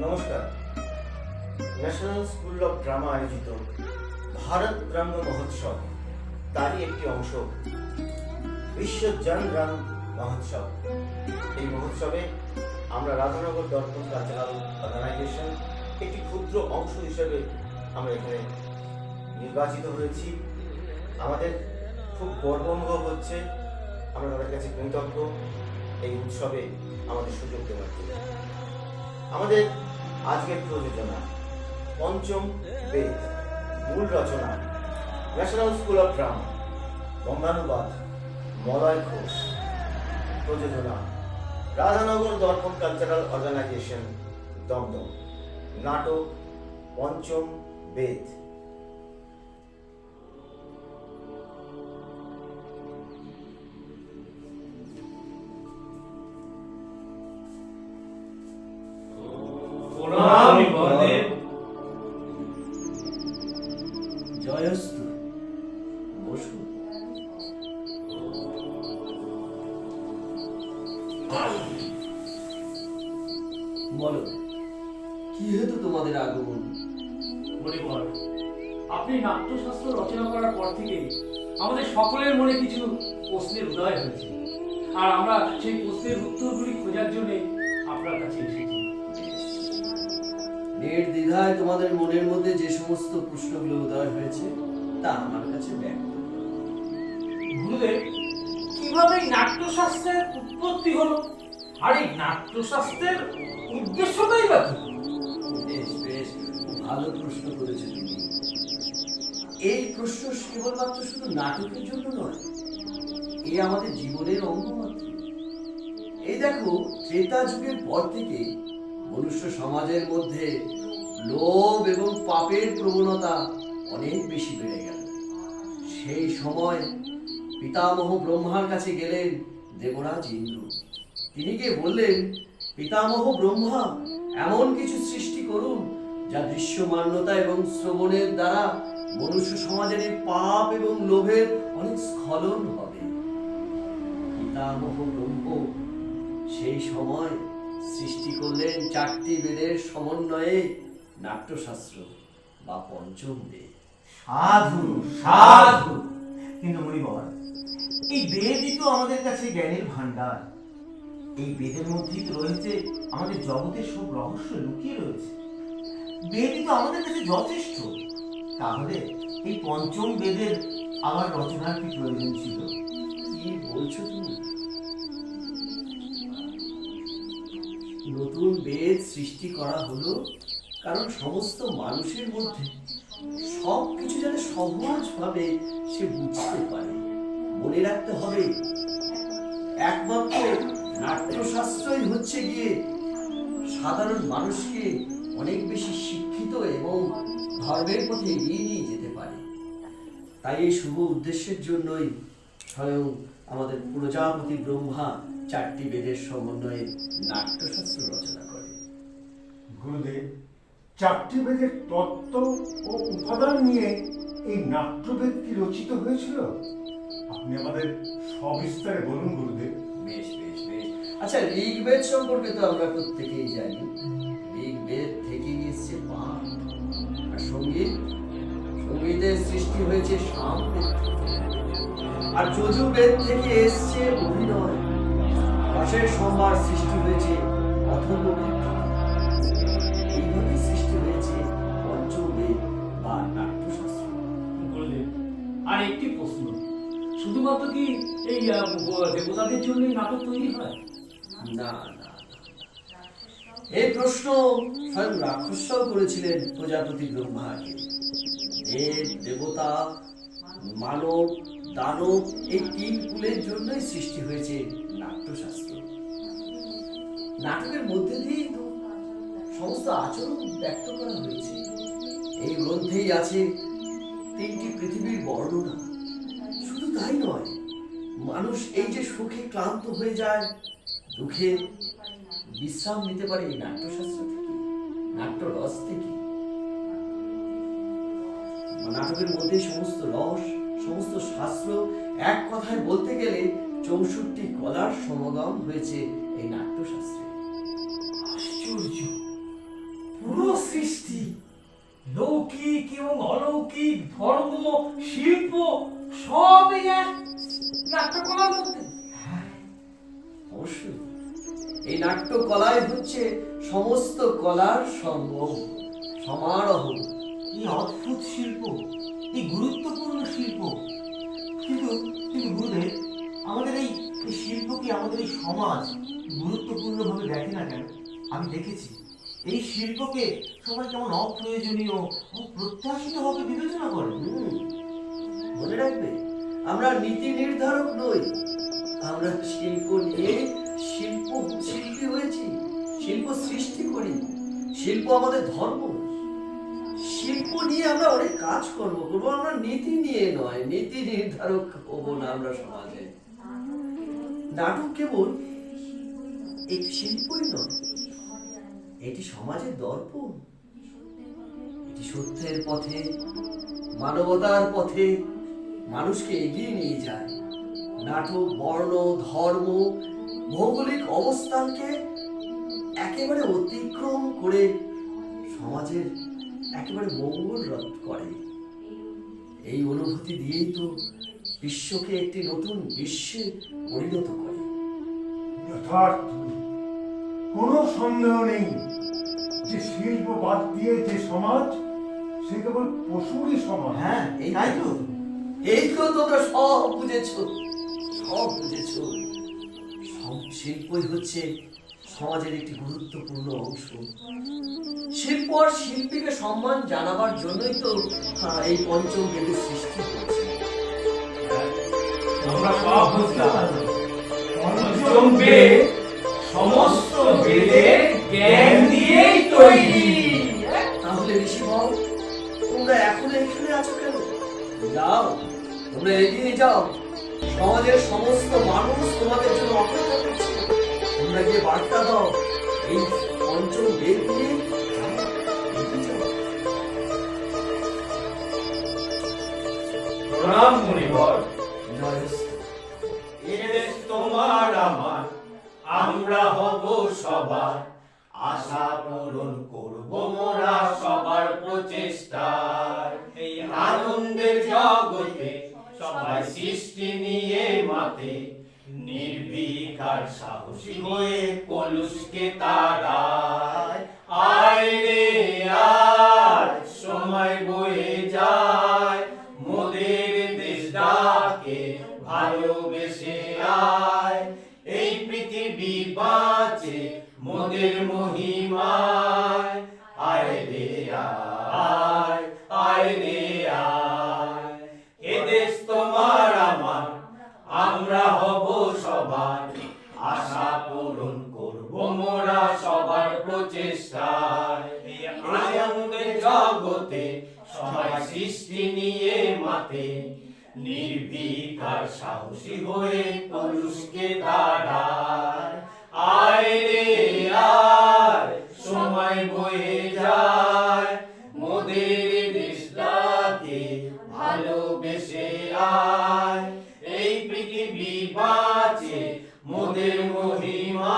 নমস্কার। National School of drama আয়োজিত ভারত রঙ্গ মহোৎসব তারই একটি অংশ বিশ্ব জন রং মহোৎসব। এই মহোৎসবে আমরা রাধানগর দর্পণ কালচারাল অর্গানাইজেশন একটি ক্ষুদ্র অংশ হিসেবে আমরা এখানে নির্বাচিত হয়েছি। আমাদের খুব গর্ব অনুভব হচ্ছে, আমরা তাদের কাছে কৃতজ্ঞ এই উৎসবে আমাদের সুযোগ দেওয়ার জন্য। আমাদের আজকের প্রযোজনা পঞ্চম বেদ, মূল রচনা ন্যাশনাল স্কুল অফ ড্রামা, বঙ্গানুবাদ মলয় ঘোষ, প্রযোজনা রাধানগর দর্পণ কালচারাল অর্গানাইজেশন দমদম, নাটক পঞ্চম বেদ। জয়স্তু, বসু। বলো, কি হেতু তোমাদের আগমন? মণিবর, আপনি নাট্যশাস্ত্র রচনা করার পর থেকে আমাদের সকলের মনে কিছু প্রশ্নের উদয় হয়েছে, আর আমরা সেই প্রশ্নের উত্তরগুলি খোঁজার জন্য আপনার কাছে এসেছি। নির্দ্বিধায় তোমাদের মনের মধ্যে যে সমস্ত প্রশ্নগুলো উদয় হয়েছে তা আমার কাছে ব্যক্ত করো। গুরুদেব, কিভাবে এই নাট্যশাস্ত্রের উৎপত্তি হলো, আর এই নাট্যশাস্ত্রের উদ্দেশ্যটাই বা কি? বেশ বেশ, খুব ভালো প্রশ্ন করেছো তুমি। এই প্রশ্ন কেবলমাত্র শুধু নাটকের জন্য নয়, এ আমাদের জীবনের অঙ্গ মাত্র। এই দেখো, ত্রেতা যুগের পর থেকে মনুষ্য সমাজের মধ্যে লোভ এবং পাপের প্রবণতা অনেক বেশি বেড়ে গেল। সেই সময় পিতামহ ব্রহ্মার কাছে গেলেন দেবরাজ ইন্দ্র। তিনি গিয়ে বললেন, পিতামহ ব্রহ্মা, এমন কিছু সৃষ্টি করুন যা দৃশ্যমান্যতা এবং শ্রবণের দ্বারা মনুষ্য সমাজের এই পাপ এবং লোভের অনেক স্খলন হবে। পিতামহ ব্রহ্ম সেই সময় সৃষ্টি করলেন 4টি বেদের সমন্বয়ে নাট্যশাস্ত্র বা পঞ্চম বেদ। সাধু সাধু। কিন্তু মণিবর, এই বেদই তো আমাদের কাছে জ্ঞানের ভান্ডার। এই বেদের মধ্যেই তো রয়েছে আমাদের জগতের সব রহস্য লুকিয়ে রয়েছে। বেদই তো আমাদের কাছে যথেষ্ট। তাহলে এই পঞ্চম বেদের আবার রচনার কি প্রয়োজন ছিল? কি বলছো তুমি? নতুন বেদ সৃষ্টি করা হলো কারণ সমস্ত মানুষের মধ্যে সবকিছু যেন সহজভাবে সে বুঝতে পারে। মনে রাখতে হবে, একমাত্র নাট্যশাস্ত্রই হচ্ছে গিয়ে সাধারণ মানুষকে অনেক বেশি শিক্ষিত এবং ধর্মের পথে এগিয়ে নিয়ে যেতে পারে। তাই এই শুভ উদ্দেশ্যের জন্যই স্বয়ং আমাদের প্রজাপতি ব্রহ্মা 4টি বেদের সমন্বয়ে নাট্যশাস্ত্র রচনা করে। গুরুদেব, 4টি বেদের তত্ত্ব ও উপাদান নিয়ে এই নাট্যবেদ কি রচিত হয়েছিল? আপনি আমাদের সবিস্তারে বলুন গুরুদেব। বেশ বেশ বেশ। আচ্ছা, ঋগ্বেদ সম্পর্কে তো আমরা প্রত্যেকেই জানি। ঋগ্বেদ থেকে এসছে পাঠ আর সঙ্গীত। সঙ্গীতের সৃষ্টি হয়েছে সামবেদ থেকে। আর যজুর্বেদ থেকে এসছে অভিনয়। রসের সম্ভার সৃষ্টি হয়েছে অথর্ববেদ থেকে। এইভাবে সৃষ্টি হয়েছে পঞ্চবেদ বা নাট্যশাস্ত্র। গুরুদেব, আর একটি প্রশ্ন, শুধুমাত্র কি এই দেবতাদের জন্যই নাটক তৈরি হয়? না না, এই প্রশ্ন স্বয়ং রাক্ষসরাও করেছিলেন প্রজাপতি ব্রহ্মাকে। দেব, দেবতা, মানব, দানব এই 3 কুলের জন্যই সৃষ্টি হয়েছে নাট্যশাস্ত্র। নাটকের মধ্যে দিয়েই তো সমস্ত আচরণ ব্যক্ত করা হয়েছে। এই গ্রন্থেই আছে 3টি পৃথিবীর বর্ণনা। শুধু তাই নয়, মানুষ এই যে সুখে ক্লান্ত হয়ে যায়, দুঃখে বিশ্রাম নিতে পারে এই নাট্যশাস্ত্র থেকে, নাট্যরস থেকে। নাটকের মধ্যে সমস্ত রস, সমস্ত শাস্ত্র, এক কথায় বলতে গেলে 64 কলার সমাগম হয়েছে এই নাট্যশাস্ত্রে। আশ্চর্য! পুরো সৃষ্টি, লৌকিক এবং অলৌকিক ধর্ম, শিল্প সব এই এক নাট্যকলার মধ্যে। অবশ্যই এই নাট্যকলাই হচ্ছে সমস্ত কলার সঙ্গম, সমারোহ। এই অদ্ভুত শিল্প, এই গুরুত্বপূর্ণ শিল্প, কিন্তু কিন্তু গুরুদেব, আমাদের এই এই শিল্পকে আমাদের এই সমাজ গুরুত্বপূর্ণভাবে দেখে না কেন? আমি দেখেছি এই শিল্পকে সবাই কেমন অপ্রয়োজনীয়, অপ্রত্যাশিতভাবে বিবেচনা করে। মনে রাখবে, আমরা নীতি নির্ধারক নই, আমরা শিল্প নিয়ে শিল্পী হয়েছি, শিল্প সৃষ্টি করি। শিল্প আমাদের ধর্ম, শিল্প নিয়ে আমরা অনেক কাজ করবো, আমরা নীতি নিয়ে নয়, নীতি নির্ধারক হবো না আমরা সমাজে। নাটক কেবল একটি শিল্পই নয়, এটি সমাজের দর্পণ, এটি সত্যের পথে, মানবতার পথে মানুষকে এগিয়ে নিয়ে যায়। নাটক বর্ণ, ধর্ম, ভৌগোলিক অবস্থানকে একেবারে অতিক্রম করে সমাজের একেবারে মঙ্গল করে। এই অনুভূতি দিয়েই তো বিশ্বকে একটি নতুন বিশ্বে পরিণত করে। যথার্থ, কোনো সন্দেহ নেই যে শিল্প বাদ দিয়ে যে সমাজ, সে কেবল পশুরই সমাজ। হ্যাঁ, তাই তো। এই তো তোমরা সব বুঝেছো, সব বুঝেছো। শিল্পই হচ্ছে সমাজের একটি গুরুত্বপূর্ণ অংশ। শিল্প আর শিল্পীকে সম্মান জানাবার জন্যই তো এই পঞ্চম বেদের সৃষ্টি হয়েছে। আমরা সব বুঝলাম, পঞ্চম বেদ সমস্ত বেদের জ্ঞান দিয়েই তৈরি। তাহলে ঋষিবর, তোমরা এখনো এখানে আছো কেন? যাও, তোমরা এগিয়ে যাও, সমাজের সমস্ত মানুষ তোমাদের জন্য অপেক্ষা করছে। তোমরা গিয়ে বার্তা দাও, এই পঞ্চম বেদ নিয়ে যাও, এগিয়ে যাও। প্রণাম মুনিবর। জয়স্তু। এদেশ তোমার আমার, আমরা হব সবার, আশা পূরণ করব মোরা সবার প্রচেষ্টায়। এই আনন্দের জগতে সবাই সৃষ্টি নিয়ে মাতে, নির্বিকার সাহসী হয়ে কলুষকে তাড়ায়। আয় রে আয়, সময় বয়ে যায়, মোদের দেশ ডাকে ভালোবেসে আয়। এই পৃথিবী বাঁচে মোদের মহিমায়। আয় রে আয়, আয় রে আয়। এ দেশ তোমার আমার, আমরা হব সবার, আশা পূরণ করব মোরা সবার প্রচেষ্টায়। এই আনন্দের জগতে সবাই সৃষ্টি নিয়ে মাতে, নির্বিকার সাহসী হয়ে কলুষকে তাড়ায়। আয় রে আয়, সময় বয়ে যায়, মোদের দেশ ডাকে ভালোবেসে আয়। এই পৃথিবী বাঁচে মোদের মহিমা।